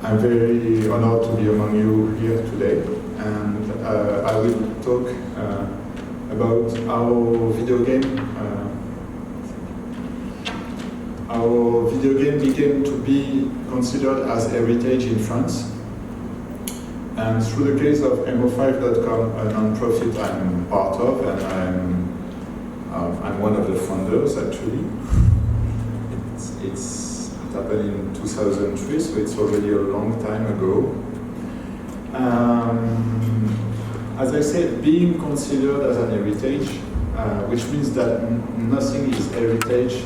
I'm very honored to be among you here today, and I will talk about how video game became to be considered as heritage in France. And through the case of mo5.com, a non-profit I'm part of, and I'm one of the founders actually. It happened in 2003, so it's already a long time ago. As I said, being considered as an heritage, which means that nothing is heritage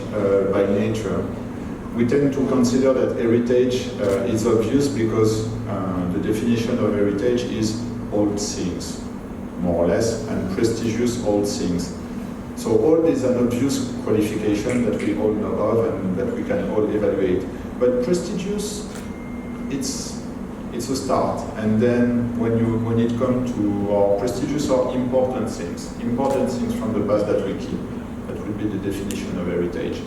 by nature. We tend to consider that heritage is obvious because the definition of heritage is old things, more or less, and prestigious old things. So old is an obvious qualification that we all know of and that we can all evaluate. But prestigious, it's a start. And then when it comes to our prestigious or important things from the past that we keep, that would be the definition of heritage.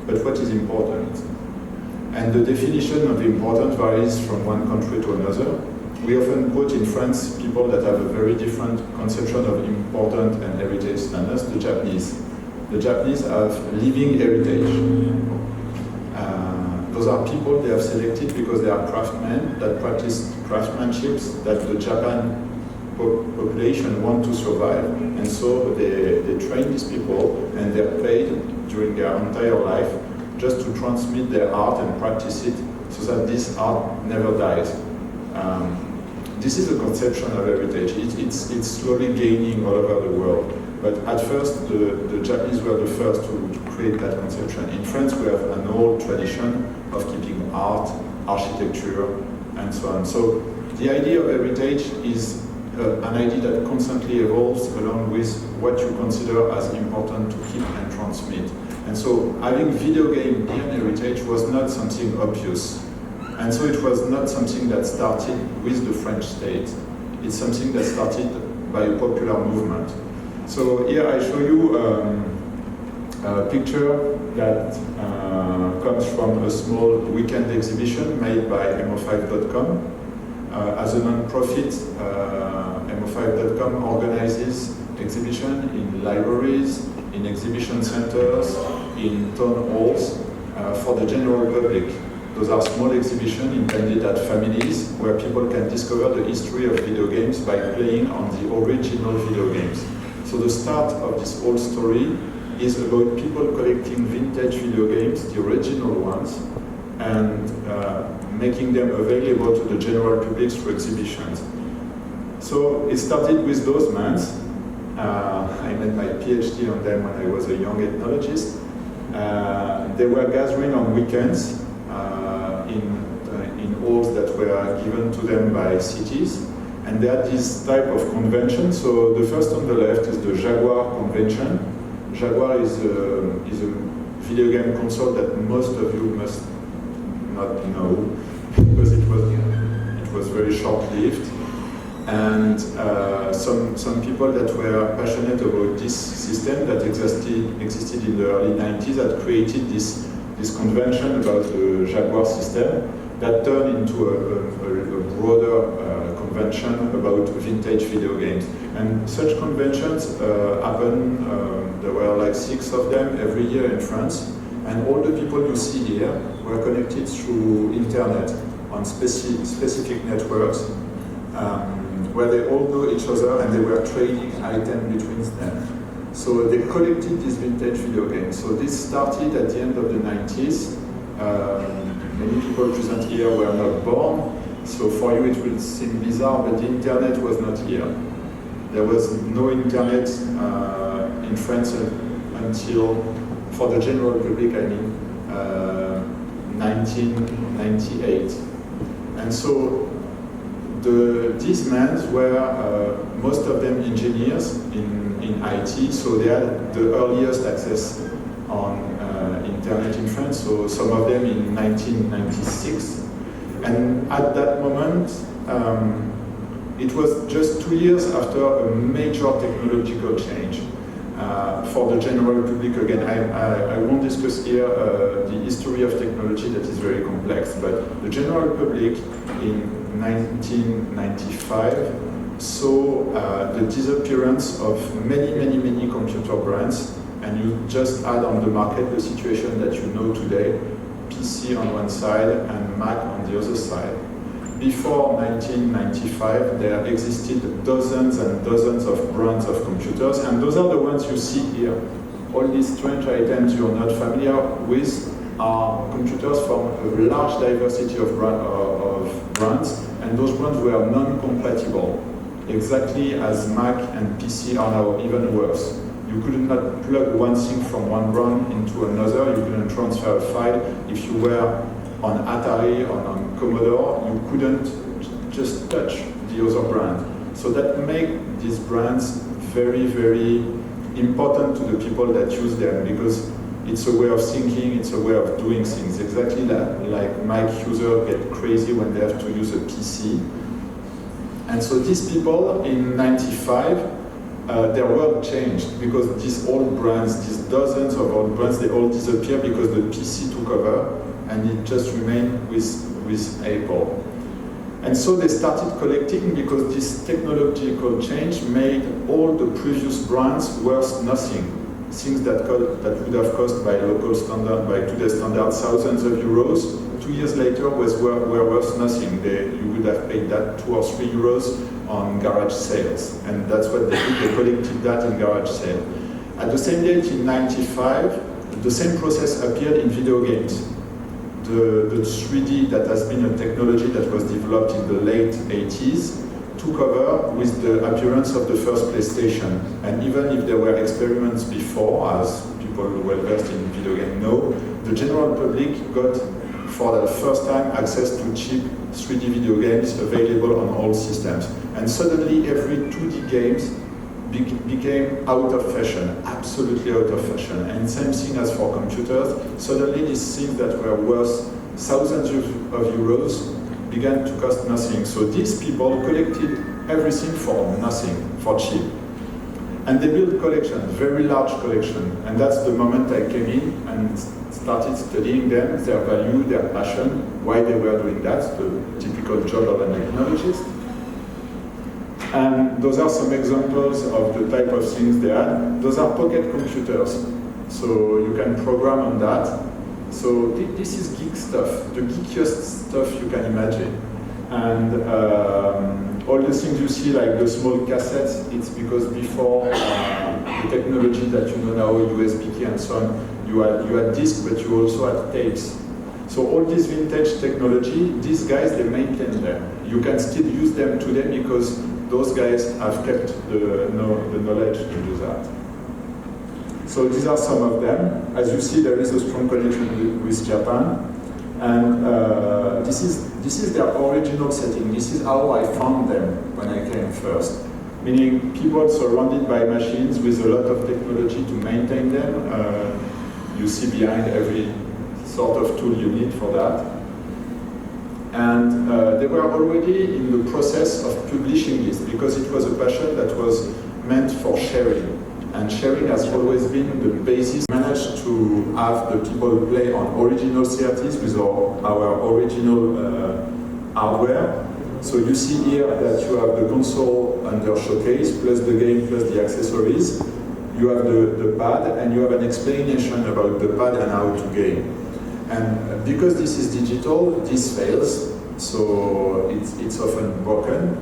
But what is important? And the definition of important varies from one country to another. We often quote in France people that have a very different conception of important and heritage standards, the Japanese. The Japanese have living heritage. Those are people they have selected because they are craftsmen that practice craftsmanship that the Japan population want to survive. And so they train these people and they're paid during their entire life just to transmit their art and practice it so that this art never dies. This is a conception of heritage. It's slowly gaining all over the world. But at first, the Japanese were the first to create that conception. In France, we have an old tradition of keeping art, architecture, and so on. So the idea of heritage is an idea that constantly evolves along with what you consider as important to keep and transmit. And so having video game near heritage was not something obvious. And so it was not something that started with the French state. It's something that started by a popular movement. So here I show you a picture that comes from a small weekend exhibition made by mo5.com. As a non-profit, mo5.com organizes exhibition in libraries, in exhibition centers, in town halls for the general public. Those are small exhibitions intended at families where people can discover the history of video games by playing on the original video games. So the start of this whole story is about people collecting vintage video games, the original ones, and making them available to the general public through exhibitions. So it started with those men. I made my PhD on them when I was a young ethnologist. They were gathering on weekends in halls that were given to them by cities. And they had this type of convention. So the first on the left is the Jaguar convention. Jaguar is a video game console that most of you must not know because it was very short-lived. And some people that were passionate about this system that existed in the early 90s had created this convention about the Jaguar system that turned into a broader convention about vintage video games. And such conventions happen, there were like 6 of them every year in France, and all the people you see here were connected through internet on specific networks where they all know each other and they were trading items between them. So they collected these vintage video games. So this started at the end of the 90s. Many people present here were not born, so for you it will seem bizarre, but the internet was not here. There was no internet in France until, for the general public, I mean, 1998. And so these men were, most of them engineers in IT, so they had the earliest access on internet in France, so some of them in 1996. And at that moment, it was just 2 years after a major technological change. For the general public, again, I won't discuss here the history of technology that is very complex, but the general public in 1995 saw the disappearance of many computer brands, and you just add on the market the situation that you know today, PC on one side and Mac on the other side. Before 1995, there existed dozens and dozens of brands of computers, and those are the ones you see here. All these strange items you're not familiar with are computers from a large diversity of brands, and those brands were non-compatible, exactly as Mac and PC are now, even worse. You could not plug one thing from one brand into another, you couldn't transfer a file. If you were on Atari or on Commodore, you couldn't just touch the other brand. So that made these brands very important to the people that use them, because it's a way of thinking, it's a way of doing things. Exactly like Mac users get crazy when they have to use a PC. And so these people in 95, their world changed, because these old brands, these dozens of old brands, they all disappeared because the PC took over, and it just remained with Apple. And so they started collecting, because this technological change made all the previous brands worth nothing. Things that would have cost by local standard, by today's standard, thousands of euros, 2 years later were worth nothing. You would have paid that 2 or 3 euros on garage sales. And that's what they did, they collected that in garage sale. At the same date in 95, the same process appeared in video games. The 3D that has been a technology that was developed in the late 80s took over with the appearance of the first PlayStation. And even if there were experiments before, as people well versed in video games know, the general public got for the first time access to cheap 3D video games available on all systems. And suddenly every 2D games became out of fashion, absolutely out of fashion. And same thing as for computers. Suddenly these things that were worth thousands of euros began to cost nothing. So these people collected everything for nothing, for cheap. And they built collections, very large collection. And that's the moment I came in and started studying them, their value, their passion, why they were doing that, the typical job of an ethnologist. And those are some examples of the type of things they had. Those are pocket computers, so you can program on that. So this is geek stuff, the geekiest stuff you can imagine. And all the things you see, like the small cassettes, it's because before the technology that you know now, USB key and so on, you had discs, but you also had tapes. So all this vintage technology, these guys, they maintain them. You can still use them today because those guys have kept the knowledge to do that. So these are some of them. As you see, there is a strong connection with Japan. And this is their original setting. This is how I found them when I came first. Meaning people surrounded by machines with a lot of technology to maintain them. You see behind every sort of tool you need for that. And they were already in the process of publishing this, because it was a passion that was meant for sharing. And sharing has always been the basis. We managed to have the people play on original CRTs with our original hardware. So you see here that you have the console under showcase, plus the game, plus the accessories. You have the pad, and you have an explanation about the pad and how to game. And because this is digital, this fails, so it's often broken.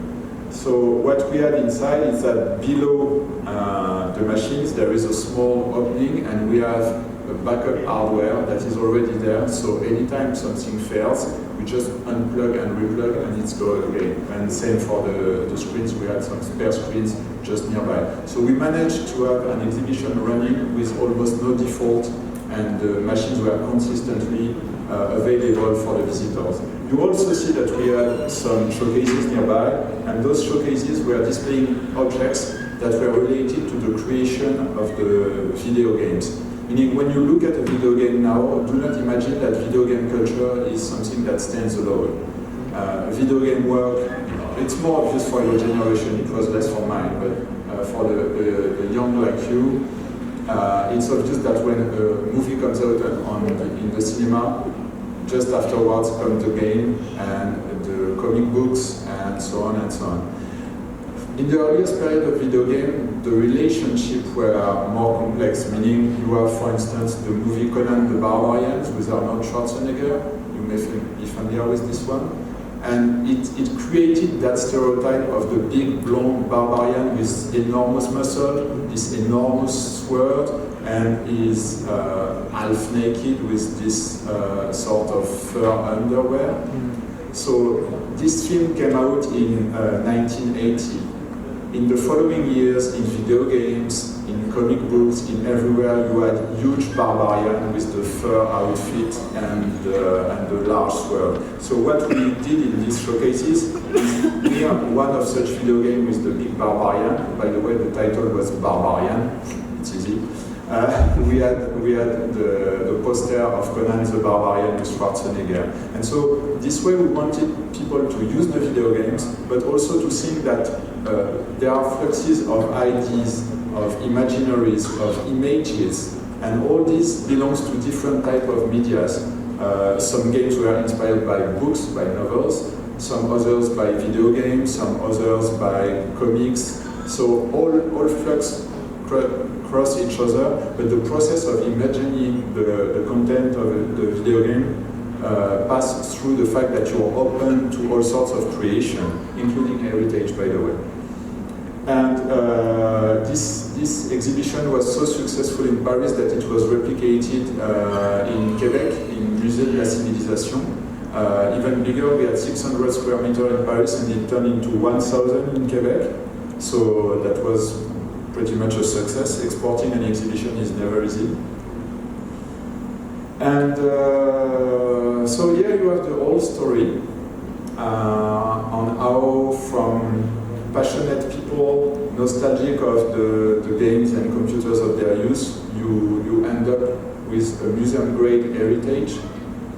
So what we had inside is that below the machines there is a small opening, and we have a backup hardware that is already there. So anytime something fails, we just unplug and replug, and it's go again. And same for the screens, we had some spare screens just nearby. So we managed to have an exhibition running with almost no default, and the machines were consistently available for the visitors. You also see that we had some showcases nearby, and those showcases were displaying objects that were related to the creation of the video games. Meaning, when you look at a video game now, do not imagine that video game culture is something that stands alone. Video game work, it's more obvious for your generation, it was less for mine, but for the young like you, it's obvious that when a movie comes out in the cinema, just afterwards come the game and the comic books and so on and so on. In the earliest period of video game, the relationships were more complex, meaning you have, for instance, the movie Conan the Barbarian with Arnold Schwarzenegger. You may be familiar with this one. And it created that stereotype of the big blonde barbarian with enormous muscle, this enormous sword, and is half naked with this sort of fur underwear. So this film came out in 1980. In the following years, in video games, in comic books, in everywhere, you had huge barbarian with the fur outfit and the large sword. So what we did in these showcases is near one of such video games with the big barbarian. By the way, the title was Barbarian. It's easy. We had the poster of Conan the Barbarian with Schwarzenegger. And so this way we wanted people to use the video games, but also to think that there are fluxes of ideas, of imaginaries, of images, and all this belongs to different type of medias. Some games were inspired by books, by novels, some others by video games, some others by comics. So all flux cross each other, but the process of imagining the content of the video game passes through the fact that you're open to all sorts of creation, including heritage, by the way. And this exhibition was so successful in Paris that it was replicated in Quebec, in Musée de la Civilisation. Even bigger, we had 600 square meters in Paris and it turned into 1,000 in Quebec. So that was pretty much a success. Exporting an exhibition is never easy. And so here you have the whole story on how from passionate people, nostalgic of the games and computers of their youth, you end up with a museum-grade heritage.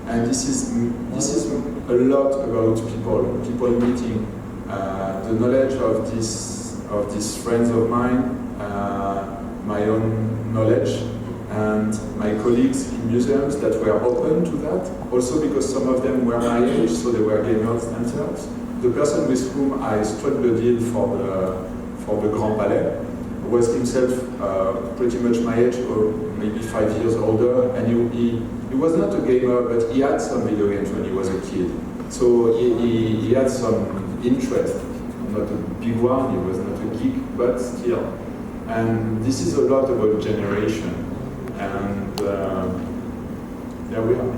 And this is a lot about people meeting. The knowledge of these friends of mine, my own knowledge, and my colleagues in museums that were open to that. Also because some of them were my age, so they were gamers themselves. The person with whom I struck the deal for the Grand Palais was himself pretty much my age, or maybe 5 years older, and he was not a gamer, but he had some video games when he was a kid. So he had some interest, not a big one, he was not a geek, but still. And this is a lot about generation, and there we are.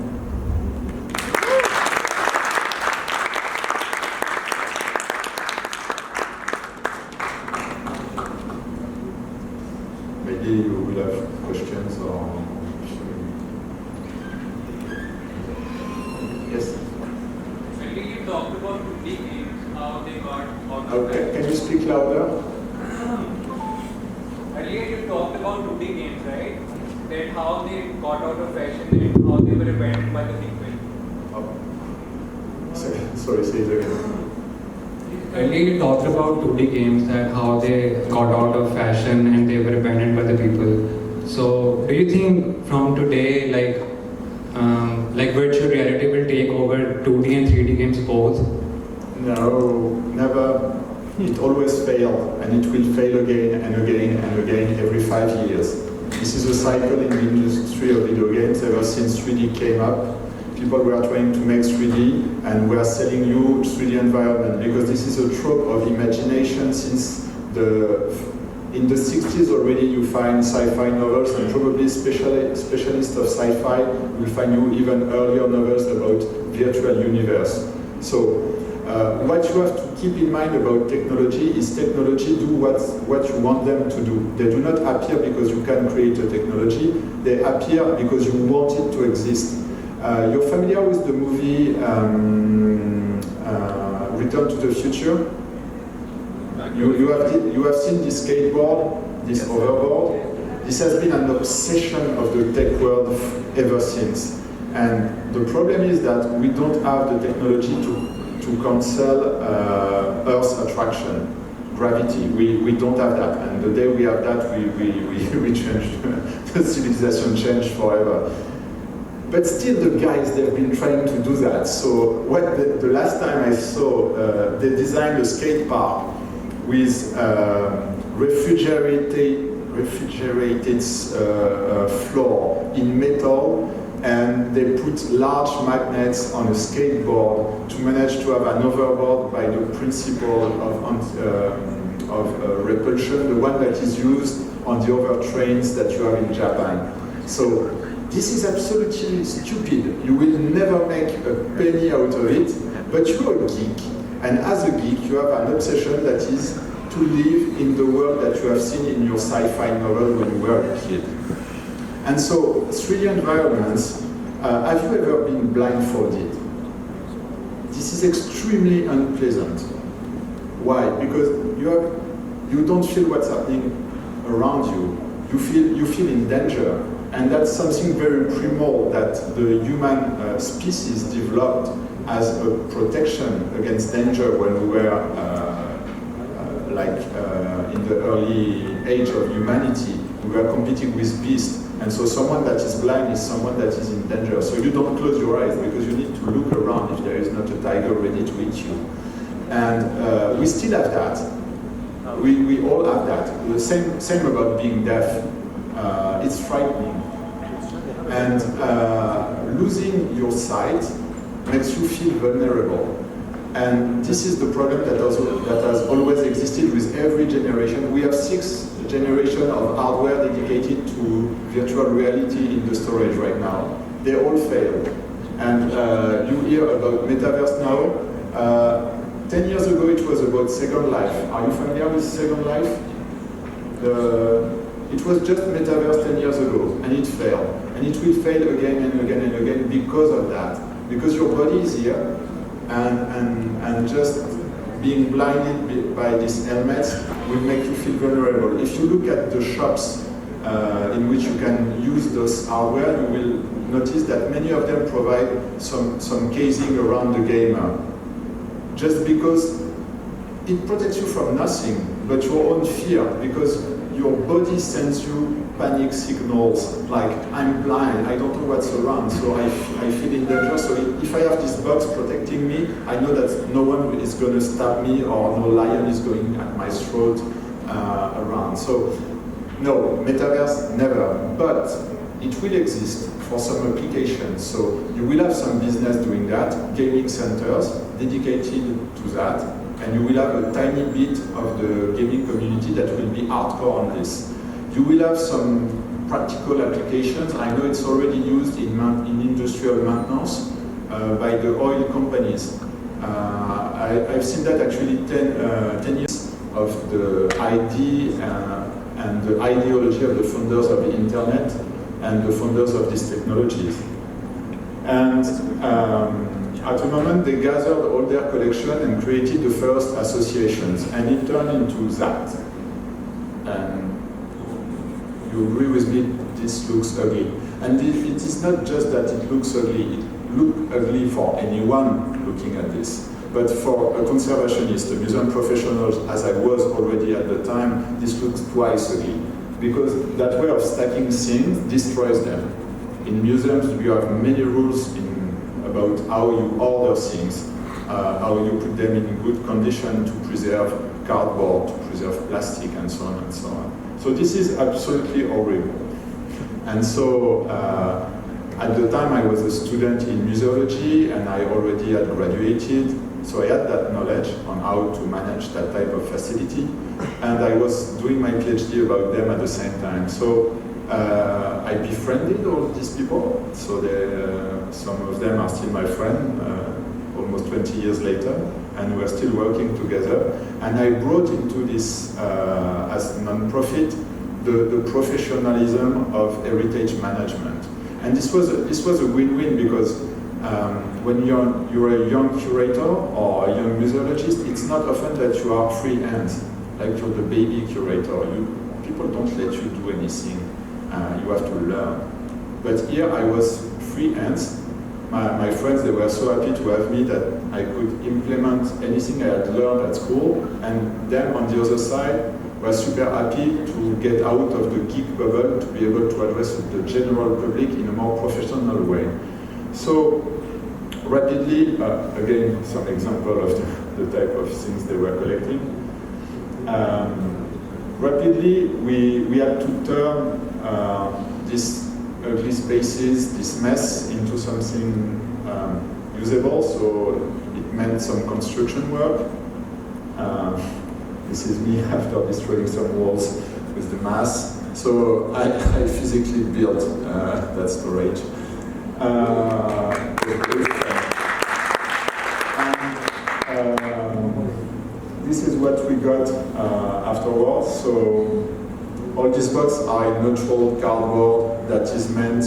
Maybe you will have questions or... Yes? Earlier you talked about 2D games, how they got out of Okay, can you speak louder? Earlier you talked about 2D games, right? That how they got out of fashion and how they were abandoned by the people. Oh. Sorry, say it again. Earlier you talked about 2D games, that how they got out of fashion and they were abandoned by the people. So do you think from today, like virtual reality will take over 2D and 3D games both? No, never. It always fails, and it will fail again and again and again every 5 years. This is a cycle in the industry of video games ever since 3D came up. People were trying to make 3D and were selling you 3D environment because this is a trope of imagination since in the 60s already you find sci-fi novels, and probably specialists of sci-fi will find you even earlier novels about virtual universe. So what you have to keep in mind about technology is technology do what you want them to do. They do not appear because you can create a technology, they appear because you want it to exist. You're familiar with the movie Return to the Future? You have seen this skateboard, this overboard. This has been an obsession of the tech world ever since. And the problem is that we don't have the technology to cancel Earth's attraction. gravity. We don't have that, and the day we have that, we change. The civilization changed forever. But still, the guys, they've been trying to do that. So the last time I saw, they designed a skate park with refrigerated floor in metal, and they put large magnets on a skateboard to manage to have an overboard by the principle of repulsion, the one that is used on the other trains that you have in Japan. So this is absolutely stupid. You will never make a penny out of it, but you're a geek. And as a geek, you have an obsession that is to live in the world that you have seen in your sci-fi novel when you were a kid. And so, 3D environments, have you ever been blindfolded? This is extremely unpleasant. Why? Because you don't feel what's happening around you. You feel in danger. And that's something very primal that the human species developed as a protection against danger when we were in the early age of humanity. We were competing with beasts. And so someone that is blind is someone that is in danger. So you don't close your eyes because you need to look around if there is not a tiger ready to eat you. And we still have that. We all have that. The same about being deaf. It's frightening. And losing your sight makes you feel vulnerable. And this is the problem that has always existed with every generation. We have 6 generations of hardware dedicated to virtual reality in the storage right now. They all fail. And you hear about metaverse now. 10 years ago it was about Second Life. Are you familiar with Second Life? It was just metaverse 10 years ago, and it failed. And it will fail again and again and again because of that. Because your body is here, and just being blinded by these helmets will make you feel vulnerable. If you look at the shops in which you can use those hardware, you will notice that many of them provide some casing around the gamer. Just because it protects you from nothing, but your own fear, because your body sends you panic signals, like I'm blind, I don't know what's around, so I feel in danger. So if I have this box protecting me, I know that no one is going to stab me or no lion is going at my throat around. So no, metaverse, never. But it will exist for some applications. So you will have some business doing that, gaming centers dedicated to that, and you will have a tiny bit of the gaming community that will be hardcore on this. You will have some practical applications. I know it's already used in industrial maintenance by the oil companies. I've seen that actually 10 years of the idea and the ideology of the founders of the internet and the founders of these technologies. And at the moment, they gathered all their collection and created the first associations, and it turned into that. And you agree with me, this looks ugly. And it is not just that it looks ugly, it looks ugly for anyone looking at this. But for a conservationist, a museum professional, as I was already at the time, this looks twice ugly. Because that way of stacking things destroys them. In museums, you have many rules about how you order things, how you put them in good condition to preserve cardboard, to preserve plastic, and so on and so on. So this is absolutely horrible. And so at the time I was a student in museology and I already had graduated, so I had that knowledge on how to manage that type of facility. And I was doing my PhD about them at the same time. So I befriended all these people, so some of them are still my friend, almost 20 years later, and we're still working together. And I brought into this, as a non-profit, the professionalism of heritage management. And this was a win-win because when you're a young curator or a young museologist, it's not often that you are free hands, like you're the baby curator. People don't let you do anything. You have to learn. But here I was free hands, my friends, they were so happy to have me that I could implement anything I had learned at school, and them on the other side were super happy to get out of the geek bubble to be able to address the general public in a more professional way. So rapidly, again, some example of the type of things they were collecting. Rapidly, we had to turn these ugly spaces, this mess, into something usable, so it meant some construction work. This is me after destroying some walls with the mass. So I physically built that storage. This is what we got afterwards. So all these boxes are in neutral cardboard that is meant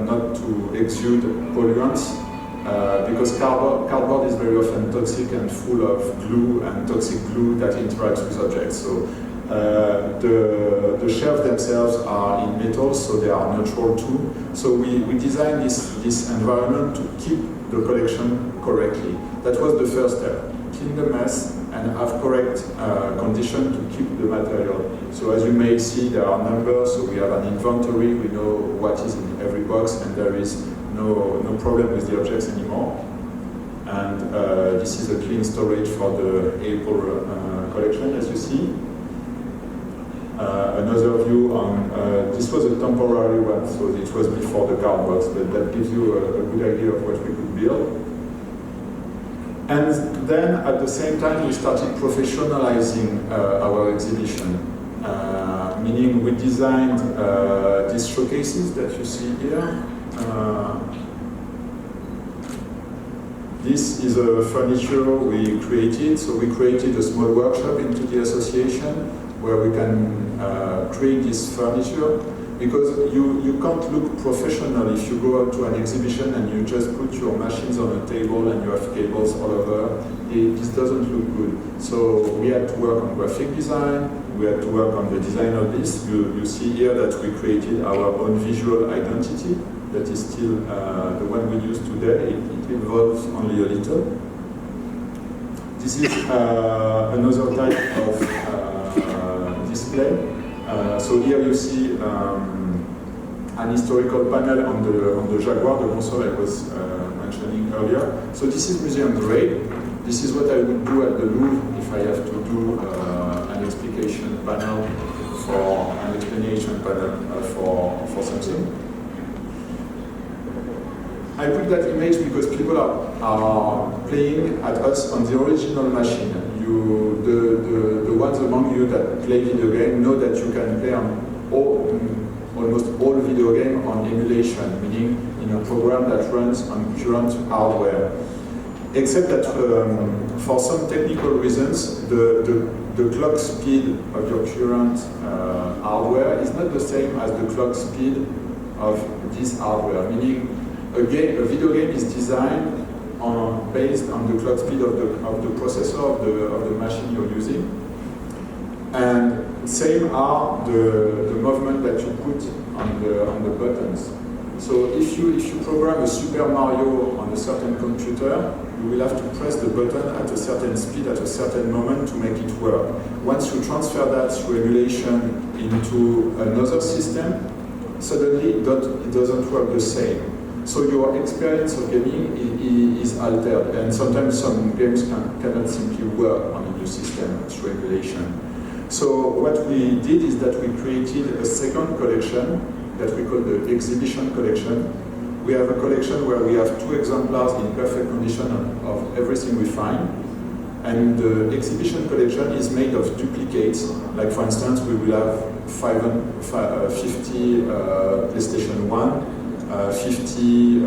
not to exude pollutants. Because cardboard is very often toxic and full of glue and toxic glue that interacts with objects. So the shelves themselves are in metal, so they are neutral too. So we designed this environment to keep the collection correctly. That was the first step. Clean the mess and have correct condition to keep the material. So as you may see, there are numbers, so we have an inventory, we know what is in every box, and there is no problem with the objects anymore. And this is a clean storage for the April collection, as you see. Another view on, this was a temporary one, so it was before the card box, but that gives you a good idea of what we could build. And then at the same time, we started professionalizing our exhibition, meaning we designed these showcases that you see here. This is a furniture we created, so we created a small workshop into the association where we can create this furniture, because you can't look professional if you go out to an exhibition and you just put your machines on a table and you have cables all over. This doesn't look good. So we had to work on graphic design, we had to work on the design of this. You see here that we created our own visual identity. That is still the one we use today. It evolves only a little. This is another type of display. So here you see an historical panel on the Jaguar, the console I was mentioning earlier. So this is museum grade. This is what I would do at the Louvre if I have to do an explication panel for an explanation panel for something. I put that image because people are playing at us on the original machine. The ones among you that play video game know that you can play on almost all video game on emulation, meaning in a program that runs on current hardware. Except that for some technical reasons, the clock speed of your current hardware is not the same as the clock speed of this hardware, meaning a video game is designed based on the clock speed of the processor of the machine you're using. And same are the movement that you put on the buttons. So if you program a Super Mario on a certain computer, you will have to press the button at a certain speed at a certain moment to make it work. Once you transfer that through emulation into another system, suddenly it doesn't work the same. So your experience of gaming is altered, and sometimes some games cannot simply work on a new system through emulation. So what we did is that we created a second collection that we call the exhibition collection. We have a collection where we have 2 exemplars in perfect condition of everything we find. And the exhibition collection is made of duplicates. Like for instance, we will have 50 PlayStation 1, 50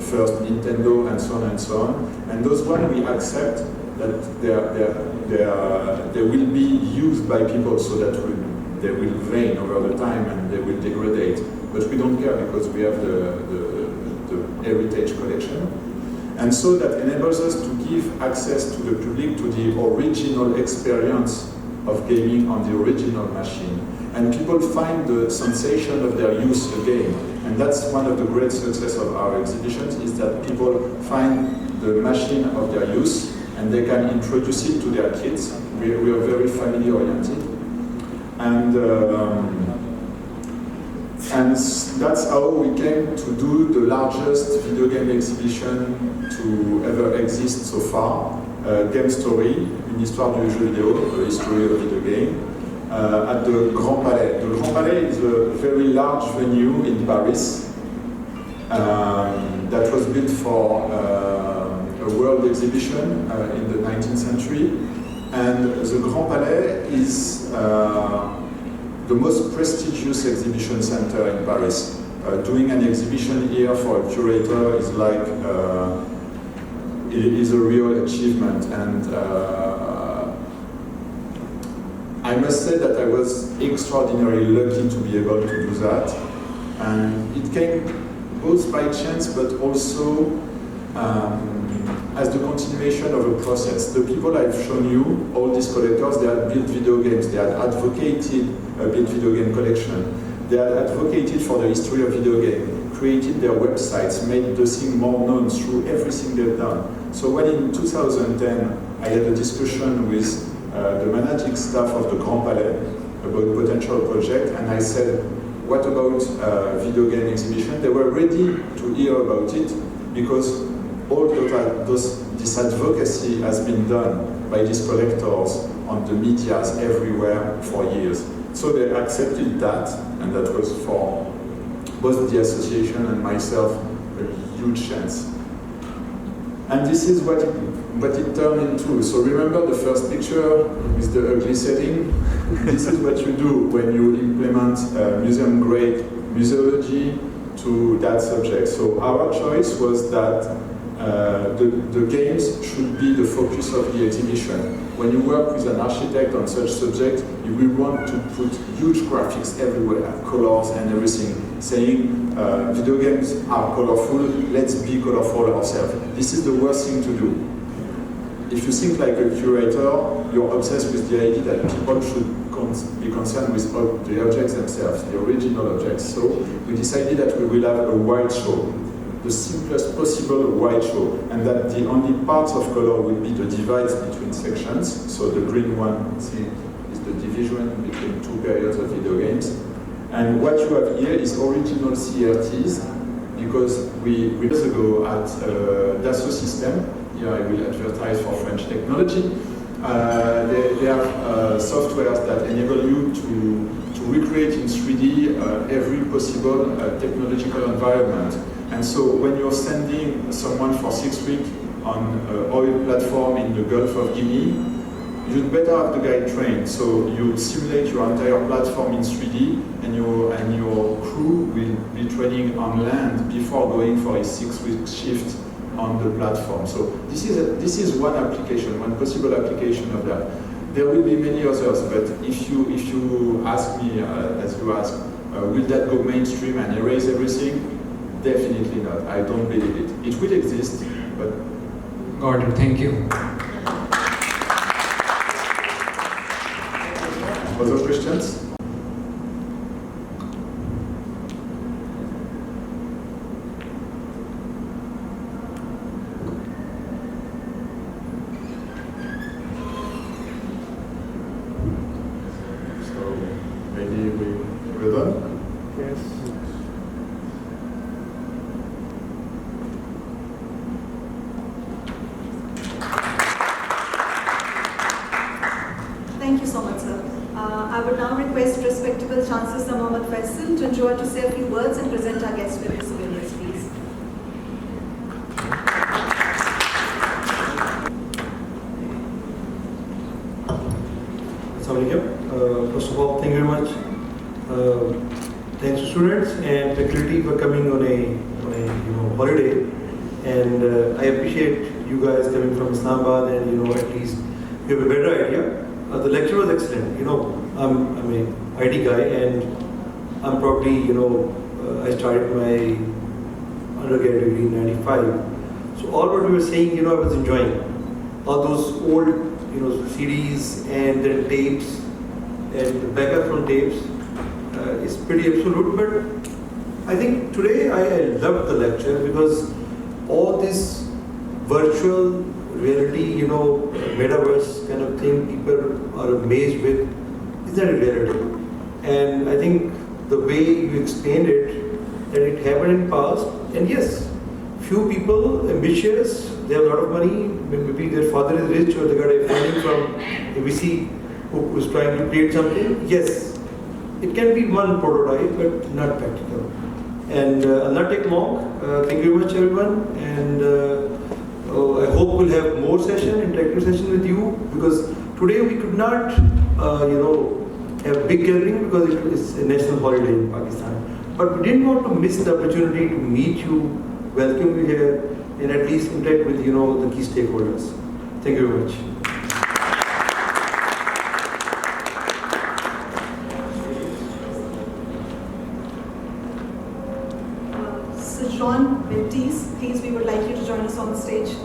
first Nintendo, and so on and so on. And those ones we accept that they will be used by people, so that they will wane over the time and they will degrade. But we don't care because we have the heritage collection. And so that enables us to give access to the public to the original experience of gaming on the original machine. And people find the sensation of their use again. And that's one of the great success of our exhibitions, is that people find the machine of their use and they can introduce it to their kids. We are very family oriented. And that's how we came to do the largest video game exhibition to ever exist so far, Game Story, une histoire du jeu vidéo, the history of video game, at the Grand Palais. The Grand Palais is a very large venue in Paris that was built for a world exhibition in the 19th century. And the Grand Palais is the most prestigious exhibition center in Paris. Doing an exhibition here for a curator is like, it is a real achievement. And I must say that I was extraordinarily lucky to be able to do that. And it came both by chance, but also as the continuation of a process. The people I've shown you, all these collectors, they had built video games, they had advocated a built video game collection, they had advocated for the history of video game, created their websites, made the thing more known through everything they've done. So when in 2010 I had a discussion with the managing staff of the Grand Palais about potential project, and I said, what about video game exhibition? They were ready to hear about it because all this advocacy has been done by these collectors on the medias everywhere for years. So they accepted that, and that was for both the association and myself a huge chance. And this is what it turned into. So remember the first picture with the ugly setting? This is what you do when you implement museum-grade museology to that subject. So our choice was that the games should be the focus of the exhibition. When you work with an architect on such subject, you will want to put huge graphics everywhere, colors and everything, saying video games are colorful, let's be colorful ourselves. This is the worst thing to do. If you think like a curator, you're obsessed with the idea that people should be concerned with the objects themselves, the original objects. So we decided that we will have a white show, the simplest possible white show, and that the only part of color will be the divides between sections. So the green one, see, is the division between two periods of video games. And what you have here is original CRTs, because we years ago at Dassault System, here I will advertise for French technology, they have softwares that enable you to recreate in 3D every possible technological environment. And so when you're sending someone for 6 weeks on an oil platform in the Gulf of Guinea, you'd better have the guy trained. So you simulate your entire platform in 3D, and your crew will be training on land before going for a 6-week shift on the platform. So this is one application, one possible application of that. There will be many others, but if you ask me, as you ask, will that go mainstream and erase everything? Definitely not. I don't believe it. It will exist, but... Got it. Thank you. Other questions? So maybe we're done? Yes. Thank you so much, sir. I would now request respectable Chancellor Faisal Janjua to say a few words and present our guests with the souvenirs, please. First of all, thank you very much. Thanks to students and faculty for coming on a holiday, and I appreciate you guys coming from Islamabad, and at least you have a better idea. The lecture was excellent. I'm an IT guy, and I'm probably I started my undergraduate degree in '95. So all what we were saying, I was enjoying all those old CDs and then tapes and the backup from tapes is pretty absolute, but I think today I loved the lecture because all this virtual reality, metaverse kind of thing people are amazed with, is that a reality? And I think the way you explained it, that it happened in past, and yes, few people ambitious, they have a lot of money, maybe their father is rich or they got a funding from ABC who is trying to create something. Yes, it can be one prototype, but not practical. And I'll not take long. Thank you very much, everyone. And I hope we'll have more interactive session with you, because today we could not, have big gathering because it is a national holiday in Pakistan. But we didn't want to miss the opportunity to meet you, welcome you here, and at least interact with the key stakeholders. Thank you very much. Sir John Baptiste, please, we would like you to join us on the stage.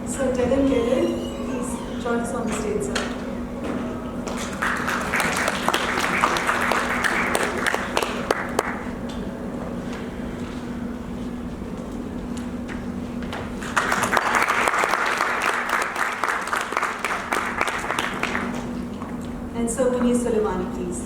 Sir Dylan Lillard, please join us on the stage, sir. And Sir Munir Soleimani, please.